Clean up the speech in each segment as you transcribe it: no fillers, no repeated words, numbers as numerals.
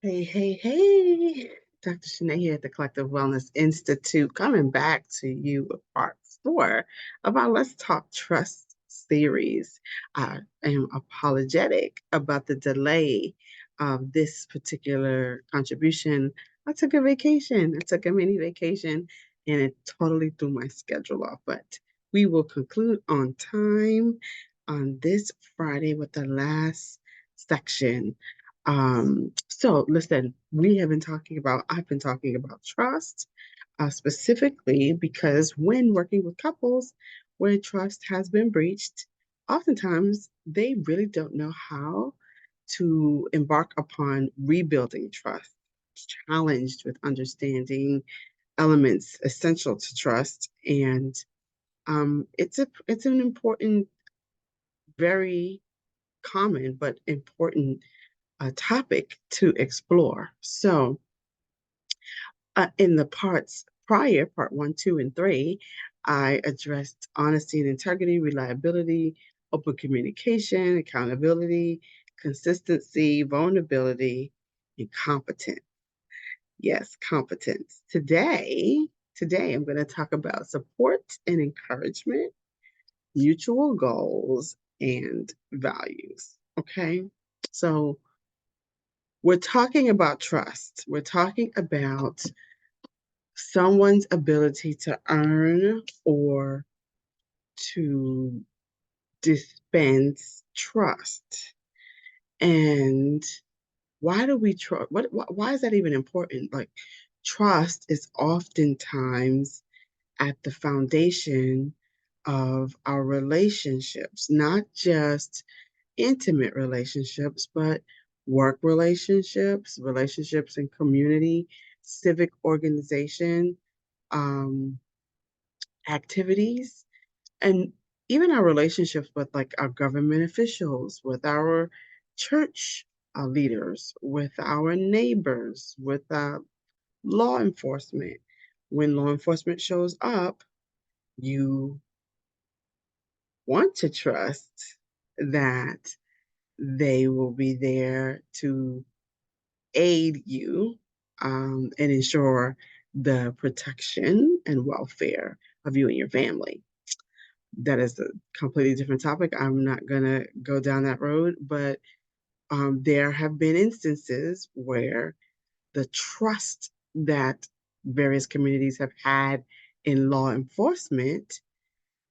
Hey, hey, hey. Dr. Shanae here at the Collective Wellness Institute, coming back to you with part four of our Let's Talk Trust series. I am apologetic about the delay of this particular contribution. I took a vacation. I took a mini vacation and it totally threw my schedule off. But we will conclude on time on this Friday with the last section. So listen, I've been talking about trust, specifically because when working with couples where trust has been breached, oftentimes they really don't know how to embark upon rebuilding trust, challenged with understanding elements essential to trust. And it's an important, very common, but important topic to explore. So, in the parts prior, part one, two, and three, I addressed honesty and integrity, reliability, open communication, accountability, consistency, vulnerability, and competence. Yes, competence. Today I'm going to talk about support and encouragement, mutual goals, and values. Okay. So we're talking about trust. We're talking about someone's ability to earn or to dispense trust. And why do we trust? Why is that even important? Like, trust is oftentimes at the foundation of our relationships, not just intimate relationships, but work relationships, relationships in community, civic organization, um, activities, and even our relationships with like our government officials, with our church leaders, with our neighbors, with law enforcement. When law enforcement shows up, you want to trust that they will be there to aid you and ensure the protection and welfare of you and your family. That is a completely different topic. I'm not going to go down that road, but there have been instances where the trust that various communities have had in law enforcement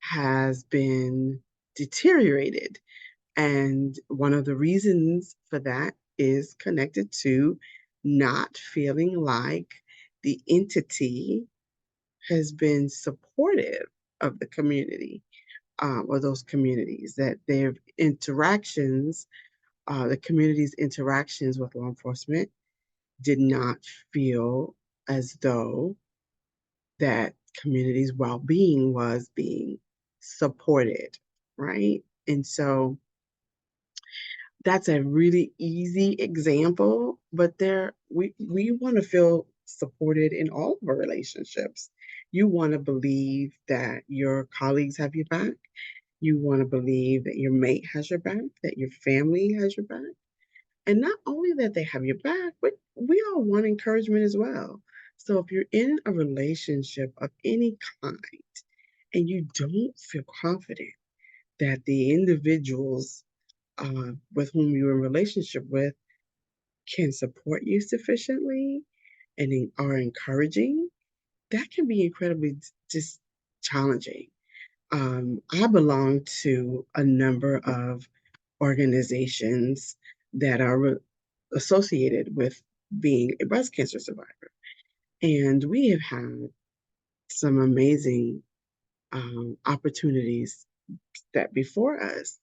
has been deteriorated. And one of the reasons for that is connected to not feeling like the entity has been supportive of the community, or those communities, that their interactions, the community's interactions with law enforcement did not feel as though that community's well-being was being supported, right? And so that's a really easy example, but we want to feel supported in all of our relationships. You want to believe that your colleagues have your back. You want to believe that your mate has your back, that your family has your back. And not only that they have your back, but we all want encouragement as well. So if you're in a relationship of any kind and you don't feel confident that the individuals with whom you're in relationship with can support you sufficiently and are encouraging, that can be incredibly just challenging. I belong to a number of organizations that are associated with being a breast cancer survivor. And we have had some amazing opportunities set before us.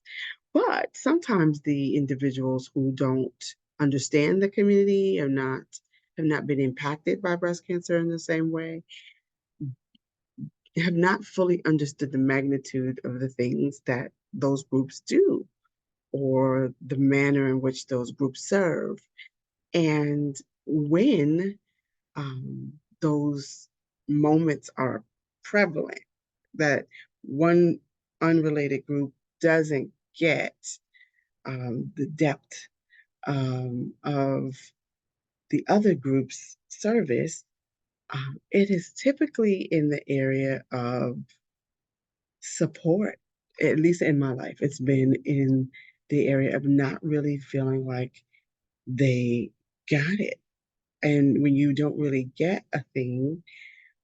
But sometimes the individuals who don't understand the community have not been impacted by breast cancer in the same way, have not fully understood the magnitude of the things that those groups do or the manner in which those groups serve. And when those moments are prevalent, that one unrelated group doesn't get the depth of the other group's service, it is typically in the area of support. At least in my life, it's been in the area of not really feeling like they got it. And when you don't really get a thing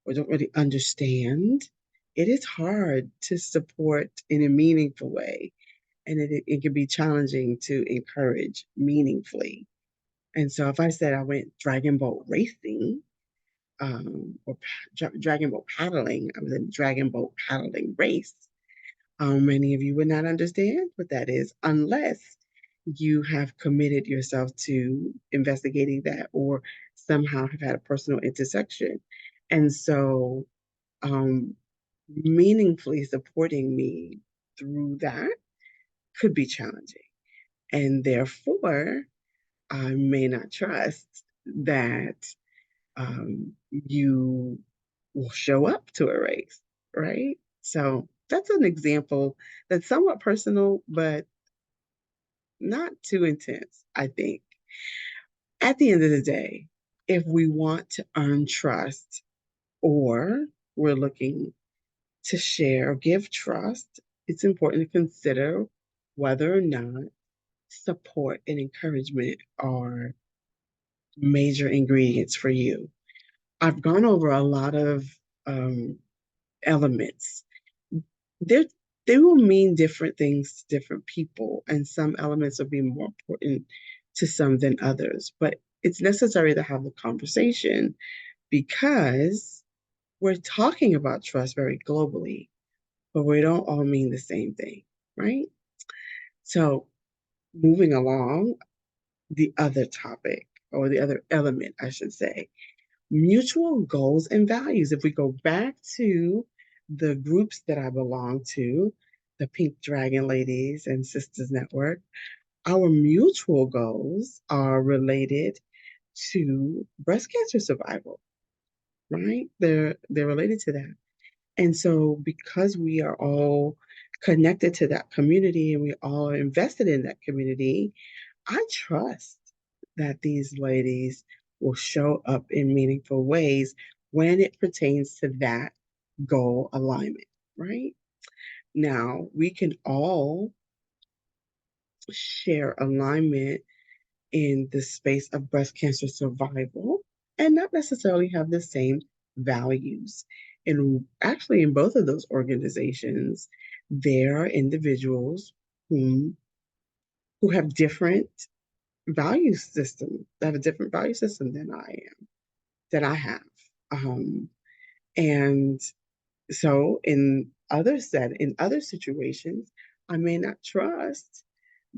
or don't really understand, it is hard to support in a meaningful way. And it can be challenging to encourage meaningfully. And so if I said I went dragon boat racing, or dragon boat paddling, I was in a dragon boat paddling race. Many of you would not understand what that is unless you have committed yourself to investigating that or somehow have had a personal intersection. And so, um, meaningfully supporting me through that could be challenging. And therefore, I may not trust that you will show up to a race, right? So that's an example that's somewhat personal, but not too intense, I think. At the end of the day, if we want to earn trust or we're looking to share or give trust, it's important to consider whether or not support and encouragement are major ingredients for you. I've gone over a lot of um, elements. They're, they will mean different things to different people, and some elements will be more important to some than others. But it's necessary to have the conversation because we're talking about trust very globally, but we don't all mean the same thing, right? So, moving along, the other topic, or the other element, I should say, mutual goals and values. If we go back to the groups that I belong to, the Pink Dragon Ladies and Sisters Network, our mutual goals are related to breast cancer survival, right? They're related to that. And so because we are all connected to that community and we all are invested in that community, I trust that these ladies will show up in meaningful ways when it pertains to that goal alignment, right? Now, we can all share alignment in the space of breast cancer survival and not necessarily have the same values. And actually, in both of those organizations, there are individuals whom, who have different value system, that have a different value system than that I have. Um, and so in other situations, I may not trust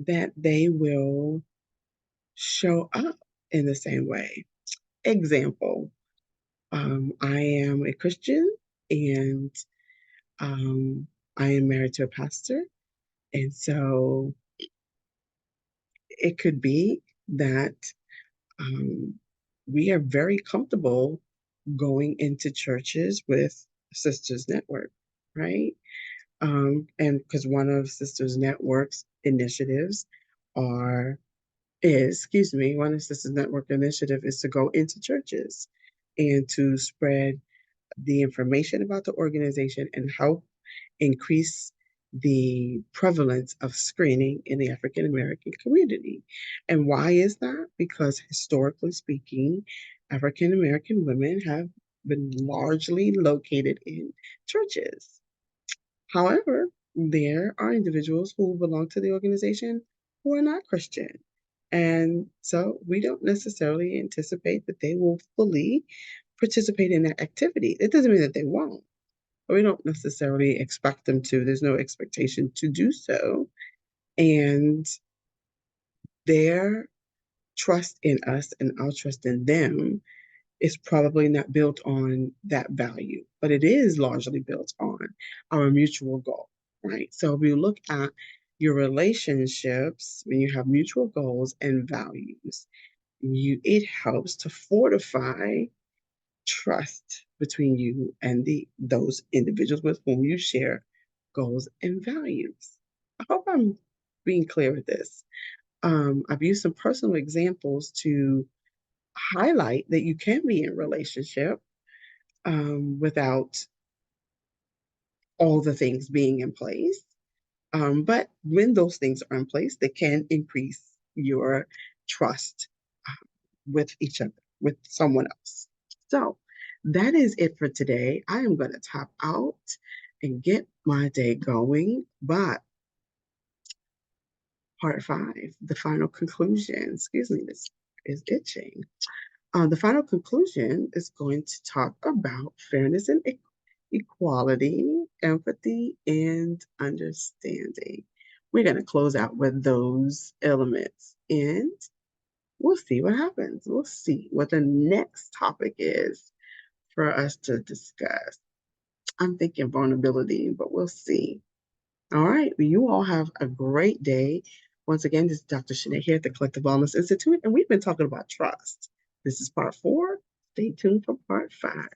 that they will show up in the same way. Example, I am a Christian and um, I am married to a pastor. And so it could be that um, we are very comfortable going into churches with Sisters Network, right? And because one of Sisters Network's initiatives are excuse me, one of Sisters Network initiative is to go into churches and to spread the information about the organization and help increase the prevalence of screening in the African American community. And why is that? Because historically speaking, African American women have been largely located in churches. However, there are individuals who belong to the organization who are not Christian. And so we don't necessarily anticipate that they will fully participate in that activity. It doesn't mean that they won't, but we don't necessarily expect them to. There's no expectation to do so. And their trust in us and our trust in them is probably not built on that value, but it is largely built on our mutual goal, right? So if you look at your relationships, when you have mutual goals and values, it helps to fortify trust between you and those individuals with whom you share goals and values. I hope I'm being clear with this. I've used some personal examples to highlight that you can be in relationship without all the things being in place. But when those things are in place, they can increase your trust with each other, with someone else. So that is it for today. I am going to top out and get my day going. But part five, the final conclusion, excuse me, this is itching. The final conclusion is going to talk about fairness and equality, empathy, and understanding. We're going to close out with those elements and we'll see what happens. We'll see what the next topic is for us to discuss. I'm thinking vulnerability, but we'll see. All right. Well, you all have a great day. Once again, this is Dr. Shanae here at the Collective Wellness Institute, and we've been talking about trust. This is part four. Stay tuned for part five.